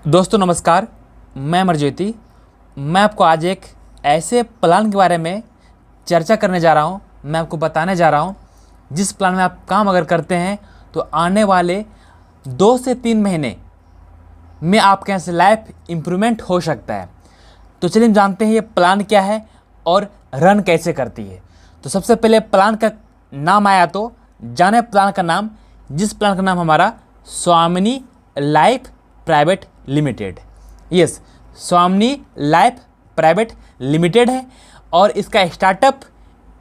दोस्तों नमस्कार, मैं अमरज्योति। मैं आपको आज एक ऐसे प्लान के बारे में चर्चा करने जा रहा हूं। मैं आपको बताने जा रहा हूं जिस प्लान में आप काम अगर करते हैं तो आने वाले 2 से 3 महीने में आपके यहाँ से लाइफ इम्प्रूवमेंट हो सकता है। तो चलिए हम जानते हैं ये प्लान क्या है और रन कैसे करती है। तो सबसे पहले प्लान का नाम आया तो जाने प्लान का नाम, जिस प्लान का नाम हमारा स्वामिनी लाइफ प्राइवेट लिमिटेड। यस, स्वामिनी लाइफ प्राइवेट लिमिटेड है और इसका स्टार्टअप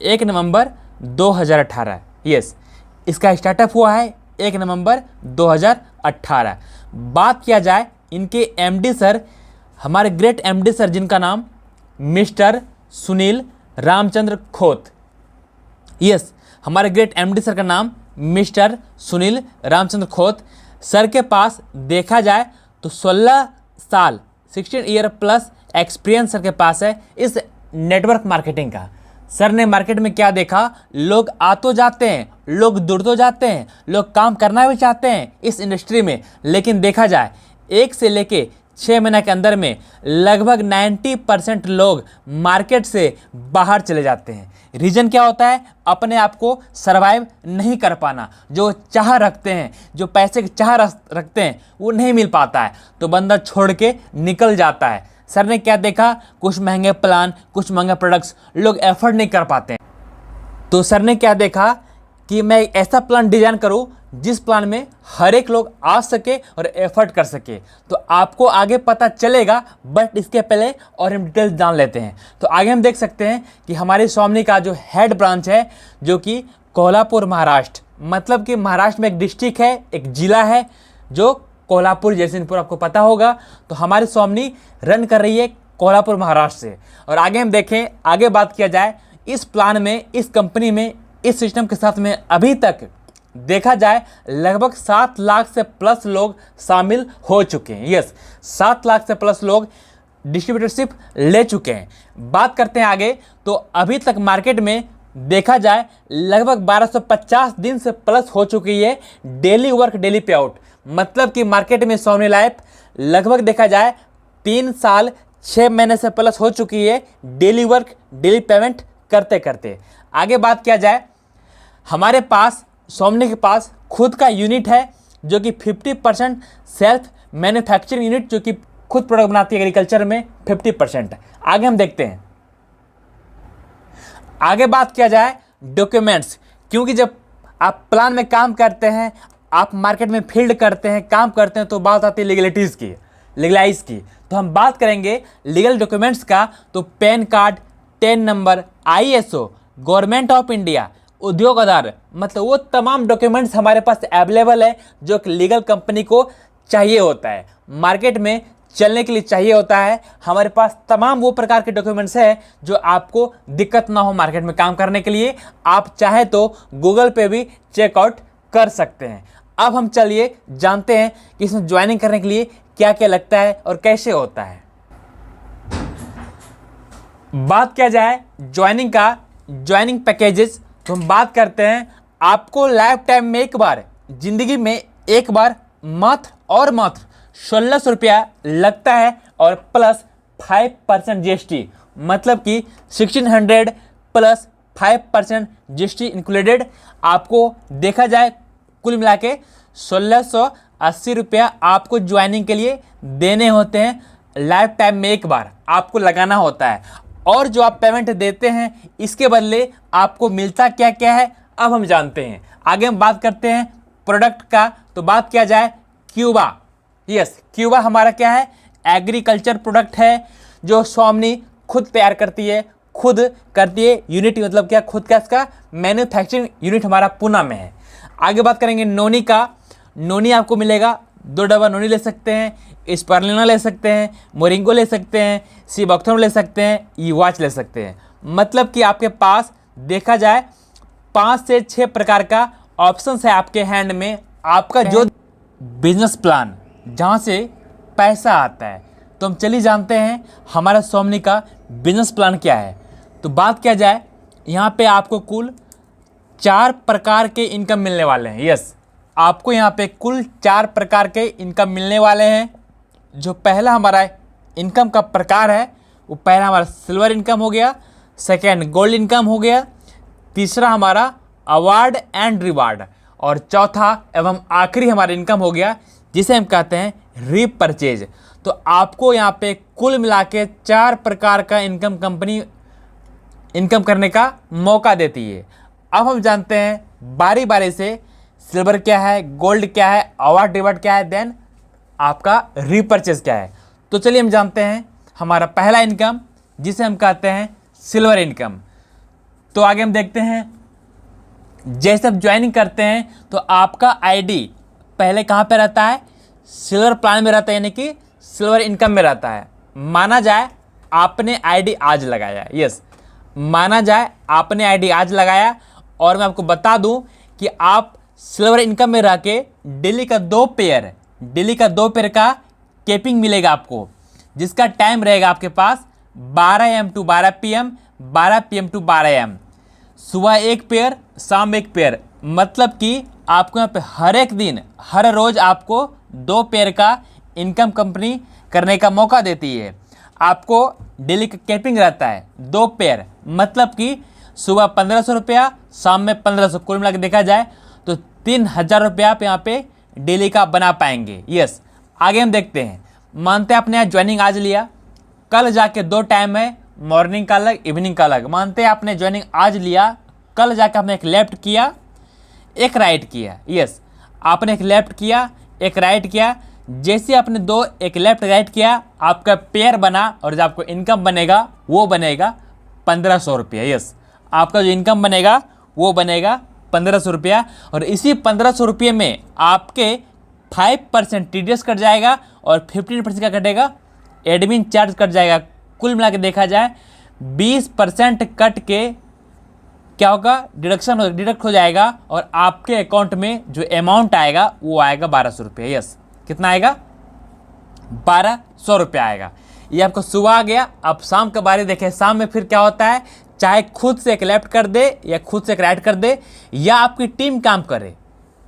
1 नवंबर 2018। यस, इसका स्टार्टअप हुआ है 1 नवंबर 2018। बात किया जाए इनके एमडी सर, हमारे ग्रेट एमडी सर जिनका नाम मिस्टर सुनील रामचंद्र खोत। यस, हमारे ग्रेट एमडी सर का नाम मिस्टर सुनील रामचंद्र खोत। सर के पास देखा जाए तो 16 साल 16 ईयर प्लस एक्सपीरियंस सर के पास है इस नेटवर्क मार्केटिंग का। सर ने मार्केट में क्या देखा, लोग आ तो जाते हैं, लोग जुड़ तो जाते हैं, लोग काम करना भी चाहते हैं इस इंडस्ट्री में, लेकिन देखा जाए 1 से लेके 6 महीने के अंदर में लगभग 90% लोग मार्केट से बाहर चले जाते हैं। रीज़न क्या होता है, अपने आप को सरवाइव नहीं कर पाना। जो चाह रखते हैं, जो पैसे की चाह रखते हैं, वो नहीं मिल पाता है तो बंदा छोड़ के निकल जाता है। सर ने क्या देखा, कुछ महंगे प्लान, कुछ महंगे प्रोडक्ट्स लोग एफर्ट नहीं कर पाते हैं। तो सर ने क्या देखा कि मैं ऐसा प्लान डिजाइन करूं जिस प्लान में हर एक लोग आ सके और एफर्ट कर सके। तो आपको आगे पता चलेगा, बट इसके पहले और हम डिटेल्स जान लेते हैं। तो आगे हम देख सकते हैं कि हमारी स्वामिनी का जो हेड ब्रांच है जो कि कोल्हापुर महाराष्ट्र, मतलब कि महाराष्ट्र में एक डिस्ट्रिक्ट है, एक जिला है जो कोल्हापुर जयसिंहपुर, आपको पता होगा। तो हमारी स्वामिनी रन कर रही है कोल्हापुर महाराष्ट्र से। और आगे हम देखें, आगे बात किया जाए इस प्लान में, इस कंपनी में, इस सिस्टम के साथ में अभी तक देखा जाए लगभग 7 लाख से प्लस लोग शामिल हो चुके हैं। यस, 7 लाख से प्लस लोग डिस्ट्रीब्यूटरशिप ले चुके हैं। बात करते हैं आगे, तो अभी तक मार्केट में देखा जाए लगभग 1250 दिन से प्लस हो चुकी है डेली वर्क डेली पे आउट। मतलब कि मार्केट में स्वामिनी लाइफ लगभग देखा जाए 3 साल 6 महीने से प्लस हो चुकी है डेली वर्क डेली पेमेंट करते करते। आगे बात किया जाए, हमारे पास स्वामिनी के पास खुद का यूनिट है जो कि 50% सेल्फ मैन्युफैक्चरिंग यूनिट, जो कि खुद प्रोडक्ट बनाती है एग्रीकल्चर में 50%। आगे हम देखते हैं, आगे बात किया जाए डॉक्यूमेंट्स, क्योंकि जब आप प्लान में काम करते हैं, आप मार्केट में फील्ड करते हैं, काम करते हैं, तो बात आती है लीगलिटीज़ की, लीगलाइज की। तो हम बात करेंगे लीगल डॉक्यूमेंट्स का। तो pan card, 10 number, ISO, government of India, उद्योग आधार, मतलब वो तमाम डॉक्यूमेंट्स हमारे पास अवेलेबल है जो एक लीगल कंपनी को चाहिए होता है, मार्केट में चलने के लिए चाहिए होता है। हमारे पास तमाम वो प्रकार के डॉक्यूमेंट्स है जो आपको दिक्कत ना हो मार्केट में काम करने के लिए। आप चाहे तो गूगल पे भी चेकआउट कर सकते हैं। अब हम चलिए जानते हैं कि इसमें ज्वाइनिंग करने के लिए क्या क्या लगता है और कैसे होता है। बात किया जाए ज्वाइनिंग का, ज्वाइनिंग पैकेजेस, तो हम बात करते हैं आपको लाइफ टाइम में एक बार, जिंदगी में एक बार मात्र और मात्र 1600 रुपया लगता है और प्लस 5% GST, मतलब कि 1600 प्लस 5% GST इंक्लूडेड। आपको देखा जाए कुल मिला के 1680 रुपया आपको ज्वाइनिंग के लिए देने होते हैं। लाइफ टाइम में एक बार आपको लगाना होता है और जो आप पेमेंट देते हैं इसके बदले आपको मिलता क्या क्या है अब हम जानते हैं। आगे हम बात करते हैं प्रोडक्ट का। तो बात किया जाए क्यूबा। यस, क्यूबा हमारा क्या है, एग्रीकल्चर प्रोडक्ट है जो स्वामिनी खुद तैयार करती है, खुद करती है। यूनिट मतलब क्या, खुद का इसका मैन्युफैक्चरिंग यूनिट हमारा पुणे में है। आगे बात करेंगे नोनी का। नोनी आपको मिलेगा 2 डब्बा नोनी ले सकते हैं, स्पर्लिना ले सकते हैं, मोरिंगो ले सकते हैं, सीबॉक्थोन ले सकते हैं, ई वॉच ले सकते हैं। मतलब कि आपके पास देखा जाए 5 से 6 प्रकार का ऑप्शंस है आपके हैंड में। आपका जो बिजनेस प्लान जहाँ से पैसा आता है, तो हम चलिए जानते हैं हमारा स्वामिनी का बिजनेस प्लान क्या है। तो बात किया जाए यहाँ पे आपको कुल 4 प्रकार के इनकम मिलने वाले हैं। यस, आपको यहाँ पे कुल 4 प्रकार के इनकम मिलने वाले हैं। जो पहला हमारा इनकम का प्रकार है वो पहला हमारा सिल्वर इनकम हो गया, सेकेंड गोल्ड इनकम हो गया, तीसरा हमारा अवार्ड एंड रिवार्ड, और चौथा एवं आखिरी हमारा इनकम हो गया जिसे हम कहते हैं रीपरचेज। तो आपको यहाँ पे कुल मिला के 4 प्रकार का इनकम कंपनी इनकम करने का मौका देती है। अब हम जानते हैं बारी बारी से सिल्वर क्या है, गोल्ड क्या है, अवार्ड रिवार्ड क्या है, देन आपका रीपरचेज क्या है। तो चलिए हम जानते हैं हमारा पहला इनकम जिसे हम कहते हैं सिल्वर इनकम। तो आगे हम देखते हैं, जैसे आप ज्वाइनिंग करते हैं तो आपका आईडी पहले कहाँ पे रहता है, सिल्वर प्लान में रहता है, यानी कि सिल्वर इनकम में रहता है। माना जाए आपने आईडी आज लगाया, यस, माना जाए आपने आईडी आज लगाया, और मैं आपको बता दूं कि आप सिल्वर इनकम में रह के डेली का 2 पेयर का केपिंग मिलेगा आपको, जिसका टाइम रहेगा आपके पास 12 AM to 12 PM, 12 PM to 12 AM, सुबह 1 पेयर, शाम 1 पेयर। मतलब कि आपको यहाँ पे हर एक दिन, हर रोज़ आपको 2 पेयर का इनकम कंपनी करने का मौका देती है। आपको डेली का कैपिंग रहता है 2 पेयर, मतलब कि सुबह 1500 रुपया, शाम में 1500, कुल मिला के देखा जाए तो 3000 रुपया आप यहाँ पे डेली का बना पाएंगे। यस, आगे हम देखते हैं, मानते हैं आपने यहाँ ज्वाइनिंग आज लिया, कल जाके 2 टाइम है, मॉर्निंग का अलग, इवनिंग का अलग। मानते हैं आपने ज्वाइनिंग आज लिया, कल जाके आपने एक लेफ्ट किया, एक राइट किया। यस, आपने एक लेफ्ट किया, एक राइट किया, जैसे आपने 2 एक लेफ्ट राइट किया, आपका पेयर बना, और जो आपको इनकम बनेगा वो बनेगा 1500 रुपया। यस, आपका जो इनकम बनेगा वो बनेगा 1500 रुपया, और इसी 1500 रुपये में आपके 5% TDS कट जाएगा और 15% का कटेगा एडमिन चार्ज कट जाएगा। कुल मिला के देखा जाए 20% कट के क्या होगा, डिडक्ट हो जाएगा, और आपके अकाउंट में जो अमाउंट आएगा वो आएगा 1200 रुपये। यस, कितना आएगा, 1200 रुपये आएगा। ये आपको सुबह आ गया। अब शाम के बारे देखें, शाम में फिर क्या होता है, चाहे खुद से एक लेफ्ट कर दे या खुद से एक राइट कर दे या आपकी टीम काम करे,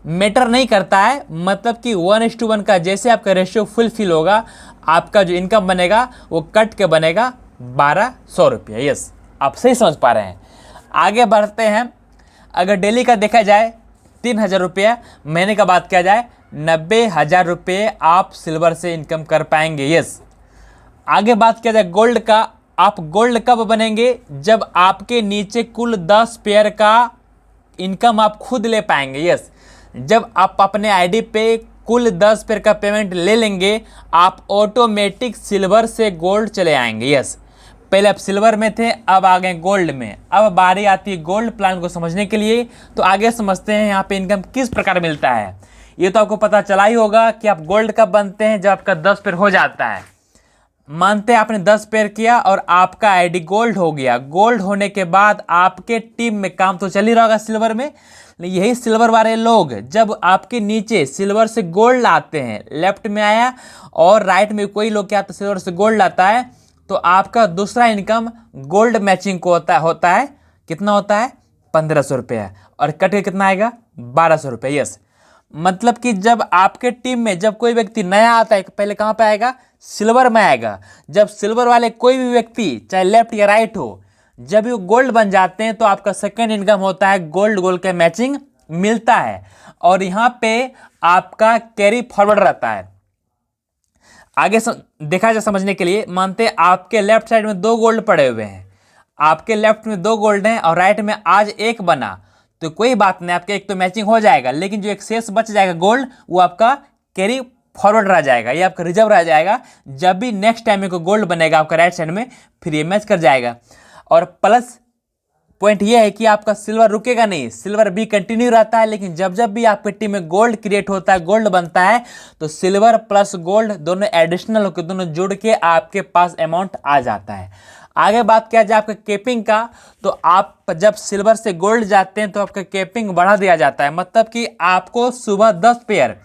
मैटर नहीं करता है। मतलब कि 1:1 का जैसे आपका रेशियो फुलफिल होगा, आपका जो इनकम बनेगा वो कट के बनेगा 1200 रुपये। यस, आप सही समझ पा रहे हैं। आगे बढ़ते हैं, अगर डेली का देखा जाए 3000 रुपया, महीने का बात किया जाए 90,000 रुपये आप सिल्वर से इनकम कर पाएंगे। यस, आगे बात किया जाए गोल्ड का, आप गोल्ड कब बनेंगे, जब आपके नीचे कुल 10 पेयर का इनकम आप खुद ले पाएंगे। यस, जब आप अपने आईडी पे कुल 10 पेयर का पेमेंट ले लेंगे, आप ऑटोमेटिक सिल्वर से गोल्ड चले आएंगे। यस, पहले आप सिल्वर में थे, अब आ गए गोल्ड में। अब बारी आती है गोल्ड प्लान को समझने के लिए। तो आगे समझते हैं यहाँ पे इनकम किस प्रकार मिलता है। ये तो आपको पता चला ही होगा कि आप गोल्ड कब बनते हैं, जब आपका 10 पेयर हो जाता है। मानते हैं आपने 10 पेयर किया और आपका आईडी गोल्ड हो गया। गोल्ड होने के बाद आपके टीम में काम तो चल ही रहा होगा सिल्वर में। यही सिल्वर वाले लोग जब आपके नीचे सिल्वर से गोल्ड लाते हैं, लेफ्ट में आया और राइट में कोई लोग क्या तो सिल्वर से गोल्ड लाता है, तो आपका दूसरा इनकम गोल्ड मैचिंग को होता है। कितना होता है, 1500 रुपये, और कट के कितना आएगा, 1200 रुपये। यस, मतलब कि जब आपके टीम में जब कोई व्यक्ति नया आता है, पहले कहाँ पे आएगा, सिल्वर में आएगा। जब सिल्वर वाले कोई भी व्यक्ति चाहे लेफ्ट या राइट हो, जब वो गोल्ड बन जाते हैं तो आपका सेकंड इनकम होता है गोल्ड गोल्ड का मैचिंग मिलता है, और यहाँ पे आपका कैरी फॉरवर्ड रहता है। आगे देखा जाए समझने के लिए, मानते हैं आपके लेफ्ट साइड में 2 गोल्ड पड़े हुए हैं, आपके लेफ्ट में 2 गोल्ड हैं और राइट में आज 1 बना, तो कोई बात नहीं, आपके एक तो मैचिंग हो जाएगा, लेकिन जो एक शेष बच जाएगा गोल्ड, वो आपका कैरी फॉरवर्ड रह जाएगा, ये आपका रिजर्व रह जाएगा। जब भी नेक्स्ट टाइम में कोई गोल्ड बनेगा आपका राइट साइड में, फिर ये मैच कर जाएगा। और प्लस पॉइंट ये है कि आपका सिल्वर रुकेगा नहीं, सिल्वर भी कंटिन्यू रहता है, लेकिन जब जब भी आपकी टीम में गोल्ड क्रिएट होता है, गोल्ड बनता है, तो सिल्वर प्लस गोल्ड दोनों एडिशनल होकर दोनों जुड़ के आपके पास अमाउंट आ जाता है। आगे बात किया जाए आपका केपिंग का, तो आप जब सिल्वर से गोल्ड जाते हैं तो आपका केपिंग बढ़ा दिया जाता है। मतलब कि आपको सुबह 10 पेयर,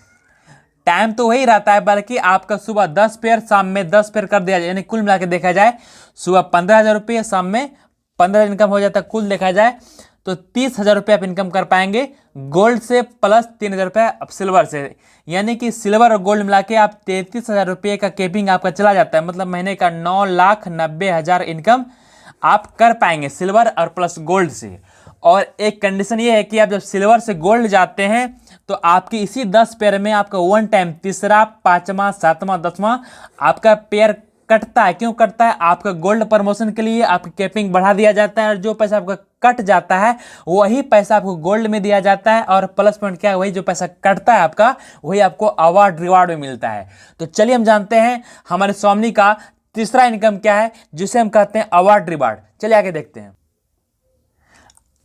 टाइम तो वही रहता है, बल्कि आपका सुबह 10 पेयर, शाम में 10 पेयर कर दिया जाए, यानी कुल मिला के देखा जाए सुबह 15,000 रुपये, शाम में 15 इनकम हो जाता है। कुल देखा जाए तो 30,000 रुपये आप इनकम कर पाएंगे गोल्ड से, प्लस 3,000 रुपये आप सिल्वर से। यानी कि सिल्वर और गोल्ड मिला के आप 33,000 रुपये का केपिंग आपका चला जाता है। मतलब महीने का 9,90,000 इनकम आप कर पाएंगे सिल्वर और प्लस गोल्ड से। और एक कंडीशन ये है कि आप जब सिल्वर से गोल्ड जाते हैं तो आपकी इसी 10 पेयर में आपका वन टाइम तीसरा, पाँचवा, सातवां, 10वां आपका पेयर कटता है। क्यों कटता है? आपका गोल्ड प्रमोशन के लिए आपकी कैपिंग बढ़ा दिया जाता है, और जो पैसा आपका कट जाता है वही पैसा आपको गोल्ड में दिया जाता है। और प्लस पॉइंट क्या है, वही जो पैसा कटता है आपका वही आपको अवार्ड रिवार्ड में मिलता है। तो चलिए हम जानते हैं हमारे स्वामी का तीसरा इनकम क्या है, जिसे हम कहते हैं अवार्ड रिवार्ड। चलिए आगे देखते हैं।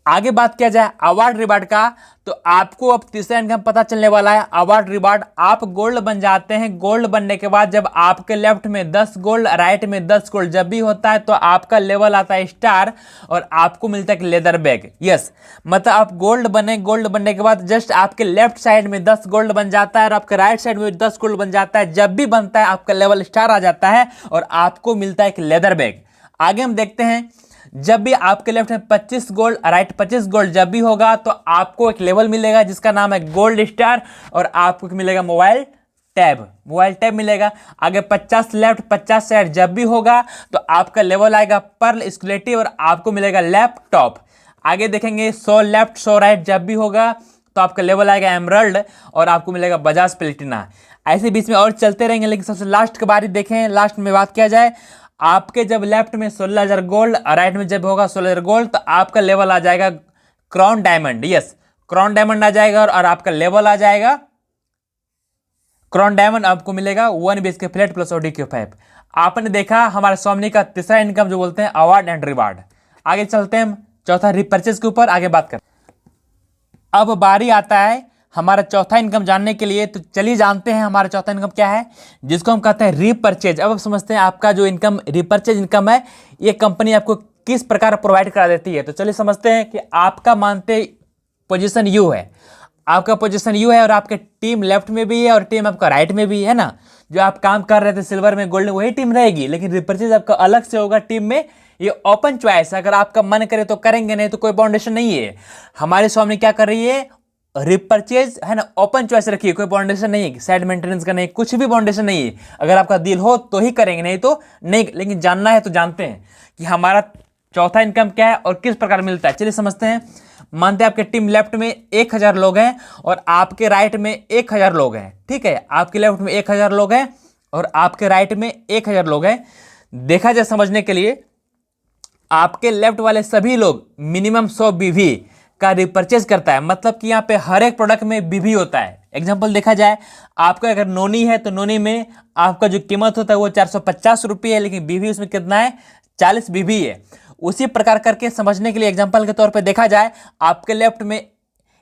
आगे बात किया जाए अवार्ड रिवार्ड का, तो आपको अब तीसरा इनकम पता चलने वाला है अवार्ड रिवार्ड। आप गोल्ड बन जाते हैं। गोल्ड बनने के बाद जब आपके लेफ्ट में 10 गोल्ड, राइट में 10 गोल्ड जब भी होता है तो आपका लेवल आता है स्टार, और आपको मिलता है लेदर बैग। यस, मतलब आप गोल्ड बने, गोल्ड बनने के बाद जस्ट आपके लेफ्ट साइड में 10 गोल्ड बन जाता है और आपके राइट साइड में 10 गोल्ड बन जाता है। जब भी बनता है आपका लेवल स्टार आ जाता है और आपको मिलता है एक लेदर बैग। आगे हम देखते हैं, जब भी आपके लेफ्ट में 25 गोल्ड, राइट 25 गोल्ड जब भी होगा तो आपको एक लेवल मिलेगा जिसका नाम है गोल्ड स्टार, और आपको मिलेगा मोबाइल टैब, मोबाइल टैब मिलेगा। आगे 50 लेफ्ट 50 राइट जब भी होगा तो आपका लेवल आएगा पर्ल स्केलेटिव और आपको मिलेगा लैपटॉप। आगे देखेंगे 100 लेफ्ट 100 राइट जब भी होगा तो आपका लेवल आएगा एमरल्ड और आपको मिलेगा बजाज प्लेटिना। ऐसे बीच में और चलते रहेंगे, लेकिन सबसे लास्ट के बारे देखें। लास्ट में बात किया जाए, आपके जब लेफ्ट में 16,000 गोल्ड, राइट में जब होगा 16,000 गोल्ड, तो आपका लेवल आ जाएगा crown diamond. Yes, crown diamond आ जाएगा और आपका लेवल आ जाएगा क्राउन डायमंड। आपको मिलेगा 1 BHK फ्लैट प्लस ODQ5। आपने देखा हमारे स्वामी का तीसरा इनकम जो बोलते हैं अवार्ड एंड रिवार्ड। आगे चलते हैं हम चौथा रिपर्चेज के ऊपर, आगे बात करते हैं। अब बारी आता है हमारा चौथा इनकम जानने के लिए। तो चलिए जानते हैं हमारा चौथा इनकम क्या है, जिसको हम कहते हैं रीपरचेज। अब आप समझते हैं आपका जो इनकम रीपरचेज इनकम है ये कंपनी आपको किस प्रकार प्रोवाइड करा देती है। तो चलिए समझते हैं कि आपका मानते पोजीशन यू है, आपका पोजीशन यू है और आपके टीम लेफ्ट में भी है और टीम आपका राइट में भी है ना। जो आप काम कर रहे थे सिल्वर में, गोल्ड में, वही टीम रहेगी, लेकिन रीपरचेज आपका अलग से होगा टीम में। ये ओपन चॉइस, अगर आपका मन करे तो करेंगे, नहीं तो कोई बाउंडेशन नहीं है। हमारे स्वामी क्या कर रही है, रिपर्चेज है ना, ओपन चॉइस रखिए, कोई बाउंडेशन नहीं है, साइड मेंटेनेंस का नहीं, कुछ भी बाउंडेशन नहीं है। अगर आपका दिल हो तो ही करेंगे, नहीं तो नहीं। लेकिन जानना है तो जानते हैं कि हमारा चौथा इनकम क्या है और किस प्रकार मिलता है। चलिए समझते हैं। मानते हैं आपके टीम लेफ्ट में 1,000 लोग हैं और आपके राइट में 1,000 लोग हैं। ठीक है, आपके लेफ्ट में 1,000 लोग हैं और आपके राइट में 1,000 लोग हैं। देखा जाए समझने के लिए, आपके लेफ्ट वाले सभी लोग मिनिमम 100 BV का रिपर्चेज करता है। मतलब कि यहाँ पे हर एक प्रोडक्ट में BV होता है। एग्जांपल देखा जाए, आपका अगर नोनी है तो नोनी में आपका जो कीमत होता है वो 450 रुपये है, लेकिन BV उसमें कितना है, 40 BV है। उसी प्रकार करके समझने के लिए एग्जांपल के तौर पे देखा जाए, आपके लेफ्ट में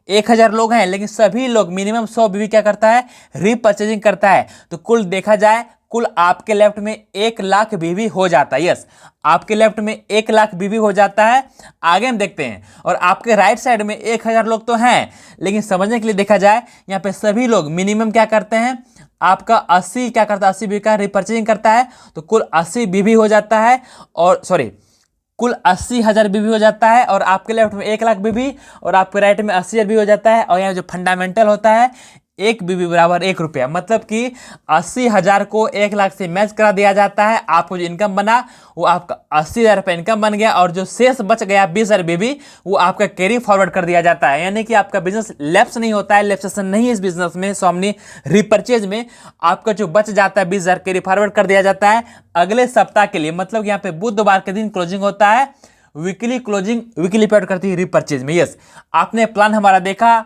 1,000 लोग हैं, लेकिन सभी लोग मिनिमम 100 BV क्या करता है, रीपर्चेजिंग करता है। तो कुल देखा जाए, कुल आपके लेफ्ट में 1,00,000 BV हो जाता है। यस, आपके लेफ्ट में 1,00,000 BV हो जाता है। आगे हम देखते हैं, और आपके राइट साइड में 1,000 लोग तो हैं, लेकिन समझने के लिए देखा जाए यहाँ पे सभी लोग मिनिमम क्या करते हैं, आपका 80 क्या करता है, 80 BV का रिपर्चेजिंग करता है। तो कुल 80 BV हो जाता है, और सॉरी कुल 80,000 BV हो जाता है। और आपके लेफ्ट में 1,00,000 BV और आपके राइट में 80,000 BV हो जाता है। और यहाँ जो फंडामेंटल होता है, 1 BV बराबर 1 रुपया। मतलब कि 80,000 को 1,00,000 से मैच करा दिया जाता है। आपको जो इनकम बना वो आपका 80,000 रुपये इनकम बन गया, और जो शेष बच गया 20,000 BV वो आपका कैरी फॉरवर्ड कर दिया जाता है। यानी कि आपका बिजनेस लैप्स नहीं होता है, लैप्सेशन नहीं है इस बिजनेस में। स्वामी रिपर्चेज में आपका जो बच जाता है 20,000 कैरी फॉरवर्ड कर दिया जाता है अगले सप्ताह के लिए। मतलब यहाँ पे बुधवार के दिन क्लोजिंग होता है, वीकली क्लोजिंग वीकली पेड करती है रिपर्चेज में। यस, आपने प्लान हमारा देखा,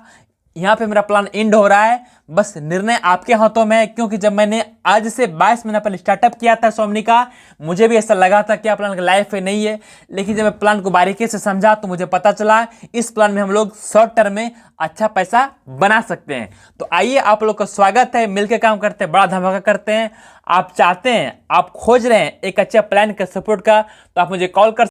यहाँ पे मेरा प्लान एंड हो रहा है। बस निर्णय आपके हाथों में है, क्योंकि जब मैंने आज से 22 महीना पहले स्टार्टअप किया था स्वामी का, मुझे भी ऐसा लगा था कि आप प्लान लाइफ में नहीं है। लेकिन जब मैं प्लान को बारीकी से समझा तो मुझे पता चला इस प्लान में हम लोग शॉर्ट टर्म में अच्छा पैसा बना सकते हैं। तो आइए, आप लोग का स्वागत है, मिलकर काम करते हैं, बड़ा धमाका करते हैं। आप चाहते हैं, आप खोज रहे हैं एक अच्छा प्लान का सपोर्ट का, तो आप मुझे कॉल कर